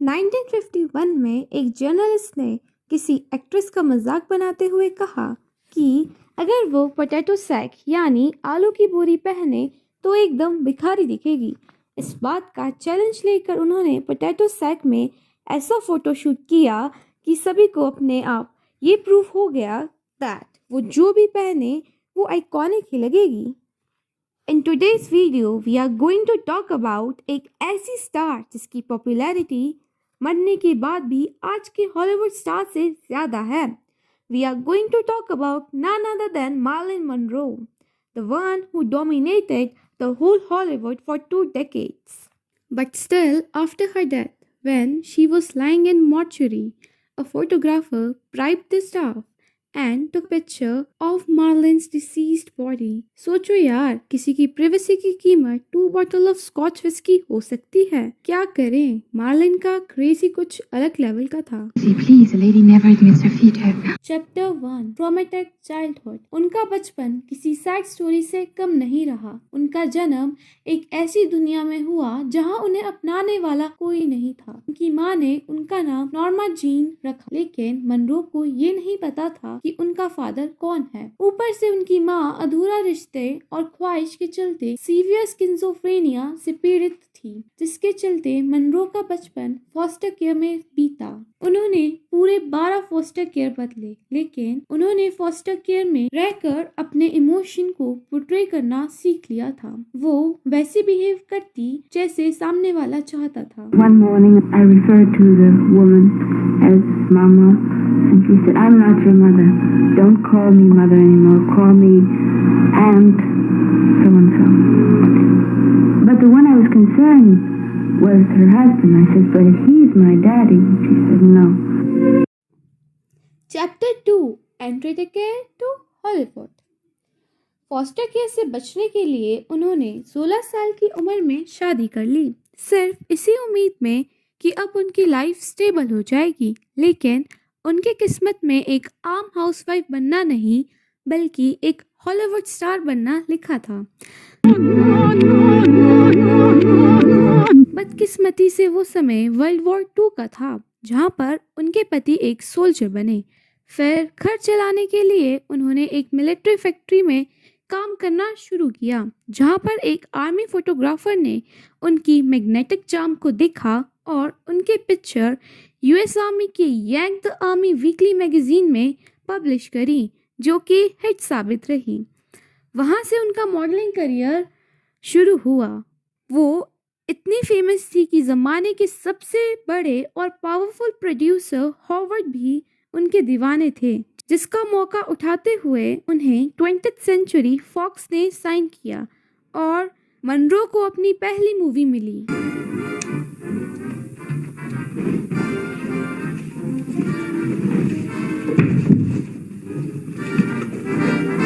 1951 में एक जर्नलिस्ट ने किसी एक्ट्रेस का मजाक बनाते हुए कहा कि अगर वो पोटैटो सैक यानी आलू की बोरी पहने तो एकदम भिखारी दिखेगी। इस बात का चैलेंज लेकर उन्होंने पोटैटो सैक में ऐसा फोटोशूट किया कि सभी को अपने आप ये प्रूफ हो गया दैट वो जो भी पहने वो आइकॉनिक ही लगेगी। In today's video, we are going to talk about एक ऐसी स्टार जिसकी पॉपुलैरिटी मरने के बाद भी आज के हॉलीवुड स्टार से ज़्यादा है। We are going to talk about none other than Marilyn Monroe, the one who dominated the whole Hollywood for 2 decades. But still, after her death, when she was lying in mortuary, a photographer bribed the staff and took picture of Marlon's deceased body. सोचो यार, किसी की privacy की कीमत 2 bottle of Scotch whiskey हो सकती है। क्या करें, मार्लिन का क्रेजी कुछ अलग लेवल का था। Please, a lady never admits her feet hurt. Chapter 1 traumatic childhood. उनका बचपन किसी सैड स्टोरी से कम नहीं रहा। उनका जन्म एक ऐसी दुनिया में हुआ जहां उन्हें अपनाने वाला कोई नहीं था। उनकी माँ ने उनका नाम नॉर्मा जीन रखा, लेकिन मनरो को ये नहीं पता था कि उनका फादर कौन है। ऊपर से उनकी माँ अधूरा रिश्ते और ख्वाहिश के चलते सीवियर स्किज़ोफ्रेनिया से पीड़ित थी, जिसके चलते मनरो का बचपन फॉस्टर केयर में बीता। उन्होंने पूरे 12 फॉस्टर केयर बदले, लेकिन उन्होंने फॉस्टर केयर में रहकर अपने इमोशन को पोर्ट्रे करना सीख लिया था। वो वैसे बिहेव करती जैसे सामने वाला चाहता था। One morning, I referred to the woman as Mama, and she said, "I'm not your mother. Don't call me mother anymore. Call me Aunt so and so." But the one I was concerned was her husband. I said, "But he's my daddy." She said, "No." Chapter 2 entry the care to Hollywood. Foster care से बचने के लिए उन्होंने 16 साल की उम्र में शादी कर ली, सिर्फ इसी उम्मीद में कि अब उनकी लाइफ स्टेबल हो जाएगी। लेकिन उनके किस्मत में एक आम हाउसवाइफ बनना नहीं, बल्कि एक हॉलीवुड स्टार बनना लिखा था। बदकिस्मती से वो समय वर्ल्ड वॉर 2 का था, जहां पर उनके पति एक सोल्जर बने। फिर घर चलाने के लिए उन्होंने एक मिलिट्री फैक्ट्री में काम करना शुरू किया, जहां पर एक आर्मी फोटोग्राफर ने उनकी मैग्नेटिक चार्म को देखा और उनके पिक्चर यूएस आर्मी के यांग द आर्मी वीकली मैगजीन में पब्लिश करी, जो कि हिट साबित रही। वहां से उनका मॉडलिंग करियर शुरू हुआ। वो इतनी फेमस थी कि ज़माने के सबसे बड़े और पावरफुल प्रोड्यूसर हॉवर्ड भी उनके दीवाने थे, जिसका मौका उठाते हुए उन्हें 20th सेंचुरी फॉक्स ने साइन किया और मनरो को अपनी पहली मूवी मिली।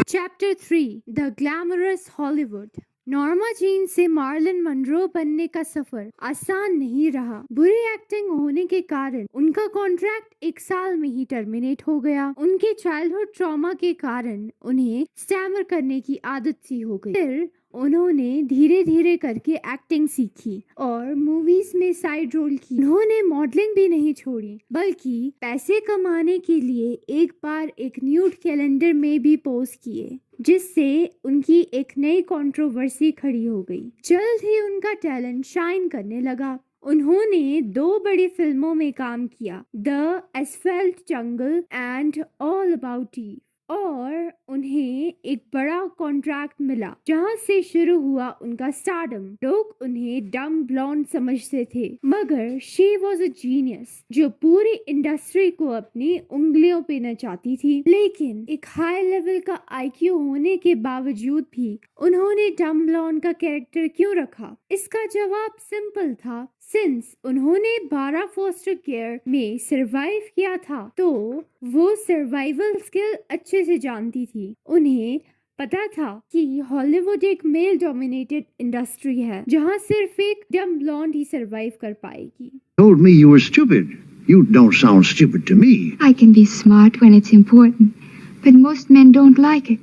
Chapter 3 the glamorous Hollywood. Norma Jean से मार्लिन मनरो बनने का सफर आसान नहीं रहा। बुरी एक्टिंग होने के कारण उनका कॉन्ट्रैक्ट 1 साल में ही टर्मिनेट हो गया। उनके चाइल्डहुड ट्रॉमा के कारण उन्हें स्टैमर करने की आदत सी हो गई। फिर उन्होंने धीरे धीरे करके एक्टिंग सीखी और मूवीज में साइड रोल की। उन्होंने मॉडलिंग भी नहीं छोड़ी, बल्कि पैसे कमाने के लिए एक बार एक न्यूड कैलेंडर में भी पोज किए, जिससे उनकी एक नई कंट्रोवर्सी खड़ी हो गई। जल्द ही उनका टैलेंट शाइन करने लगा। उन्होंने 2 बड़ी फिल्मों में काम किया, the asphalt jungle and all about Eve, और उन्हें एक बड़ा कॉन्ट्रैक्ट मिला, जहां से शुरू हुआ उनका स्टारडम। लोग उन्हें डम ब्लॉन्ड समझते थे, मगर शी वॉज अ जीनियस जो पूरी इंडस्ट्री को अपनी उंगलियों पे नचाती थी। लेकिन एक हाई लेवल का आईक्यू होने के बावजूद भी उन्होंने डम ब्लॉन्ड का कैरेक्टर क्यों रखा? इसका जवाब सिंपल था, सिंस उन्होंने 12 फॉस्टर केयर में सरवाइव किया था, तो वो सर्वाइवल स्किल अच्छे से जानती थी। उन्हें पता था कि हॉलीवुड एक मेल डोमिनेटेड इंडस्ट्री है, जहां सिर्फ एक डम ब्लॉन्ड ही सरवाइव कर पाएगी। Told me you were stupid. You don't sound stupid to me. I can be smart when it's important, but most men don't like it.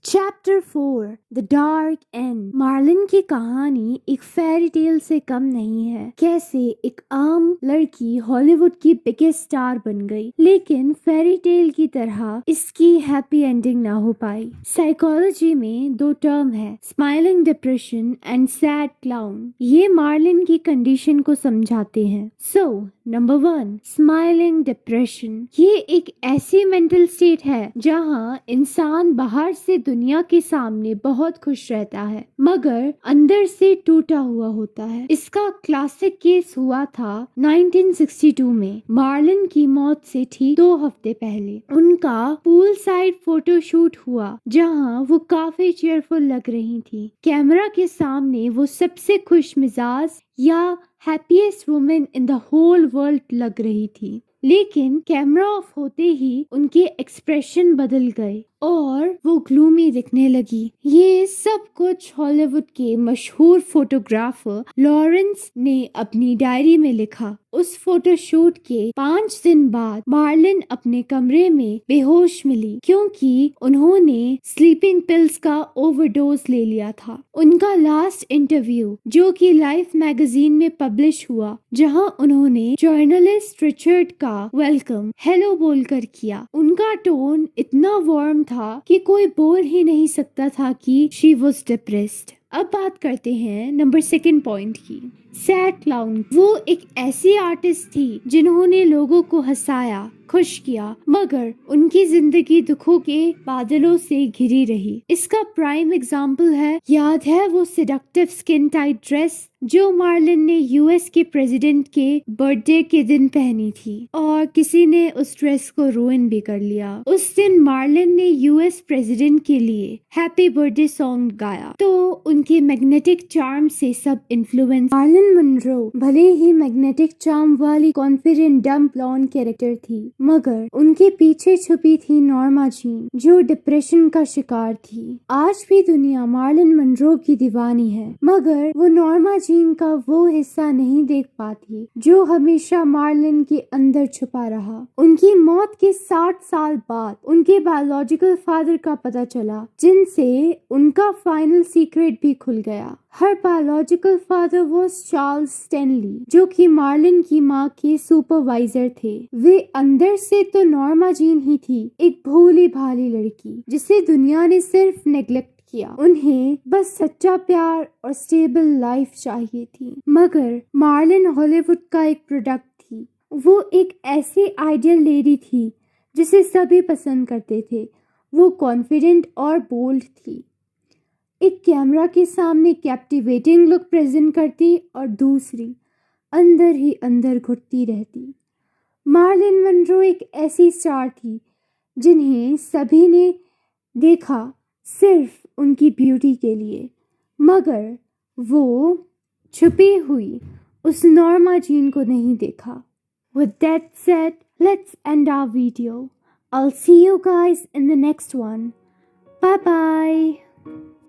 Chapter 4 the dark end. Marilyn की कहानी एक fairy tale से कम नहीं है। कैसे एक आम लड़की हॉलीवुड की बिगेस्ट स्टार बन गई, लेकिन फेरी टेल की तरह इसकी हैप्पी एंडिंग ना हो पाई। साइकोलॉजी में दो टर्म है, smiling depression and sad clown. ये मार्लिन की कंडीशन को समझाते हैं। So number 1, smiling depression. ये एक ऐसी मेंटल स्टेट है जहाँ इंसान बाहर से दुनिया के सामने बहुत खुश रहता है, मगर अंदर से टूटा हुआ होता है। इसका क्लासिक केस हुआ था 1962 में। मार्लिन की मौत से ठीक 2 हफ्ते पहले उनका पूल साइड फोटोशूट हुआ, जहाँ वो काफी चेयरफुल लग रही थी। कैमरा के सामने वो सबसे खुश मिजाज या happiest woman in the whole world लग रही थी। लेकिन कैमरा ऑफ होते ही उनके एक्सप्रेशन बदल गए और वो ग्लूमी दिखने लगी। ये सब कुछ हॉलीवुड के मशहूर फोटोग्राफर लॉरेंस ने अपनी डायरी में लिखा। उस फोटोशूट के 5 दिन बाद मार्लिन अपने कमरे में बेहोश मिली, क्योंकि उन्होंने स्लीपिंग पिल्स का ओवरडोज ले लिया था। उनका लास्ट इंटरव्यू, जो कि लाइफ मैगजीन में पब्लिश हुआ, जहां उन्होंने जर्नलिस्ट रिचर्ड का वेलकम हेलो बोलकर किया, उनका टोन इतना वार्म था कि कोई बोल ही नहीं सकता था कि शी वॉज डिप्रेस्ड। अब बात करते हैं नंबर 2 पॉइंट की, सैड क्लाउन। वो एक ऐसी आर्टिस्ट थी जिन्होंने लोगों को हंसाया, खुश किया, मगर उनकी जिंदगी दुखों के बादलों से घिरी रही। इसका प्राइम एग्जाम्पल है, याद है वो सेडक्टिव स्किन टाइट ड्रेस जो मार्लिन ने यूएस के प्रेसिडेंट के बर्थडे के दिन पहनी थी, और किसी ने उस ड्रेस को रुइन भी कर लिया। उस दिन मार्लिन ने यूएस प्रेसिडेंट के लिए हैप्पी बर्थडे सॉन्ग गाया, तो उनके मैग्नेटिक चार्म से सब इन्फ्लुएंस। मार्लिन मनरो भले ही मैग्नेटिक चार्म वाली कॉन्फिडेंट डम ब्लॉन्ड कैरेक्टर थी, मगर उनके पीछे छुपी थी नॉर्मा जीन, जो डिप्रेशन का शिकार थी। आज भी दुनिया मार्लिन मनरो की दीवानी है, मगर वो नॉर्मा जीन का वो हिस्सा नहीं देख पाती जो हमेशा मार्लिन के अंदर छुपा रहा। उनकी मौत के 60 साल बाद उनके बायोलॉजिकल फादर का पता चला, जिनसे उनका फाइनल सीक्रेट भी खुल गया। Her biological father was Charles Stanley, जो कि मार्लिन की माँ के सुपरवाइजर थे। वे अंदर से तो नॉर्मा जीन ही थी, एक भोली भाली लड़की जिसे दुनिया ने सिर्फ नेग्लेक्ट किया। उन्हें बस सच्चा प्यार और स्टेबल लाइफ चाहिए थी, मगर मार्लिन हॉलीवुड का एक प्रोडक्ट थी। वो एक ऐसी आइडियल लेडी थी जिसे सभी पसंद करते थे। वो कॉन्फिडेंट और बोल्ड थी, एक कैमरा के सामने कैप्टिवेटिंग लुक प्रेजेंट करती और दूसरी अंदर ही अंदर घुटती रहती। मार्लिन मनरो एक ऐसी स्टार थी जिन्हें सभी ने देखा सिर्फ उनकी ब्यूटी के लिए, मगर वो छुपी हुई उस नॉर्मा जीन को नहीं देखा। With that said, let's end our video. I'll see you guys in the next one. Bye bye.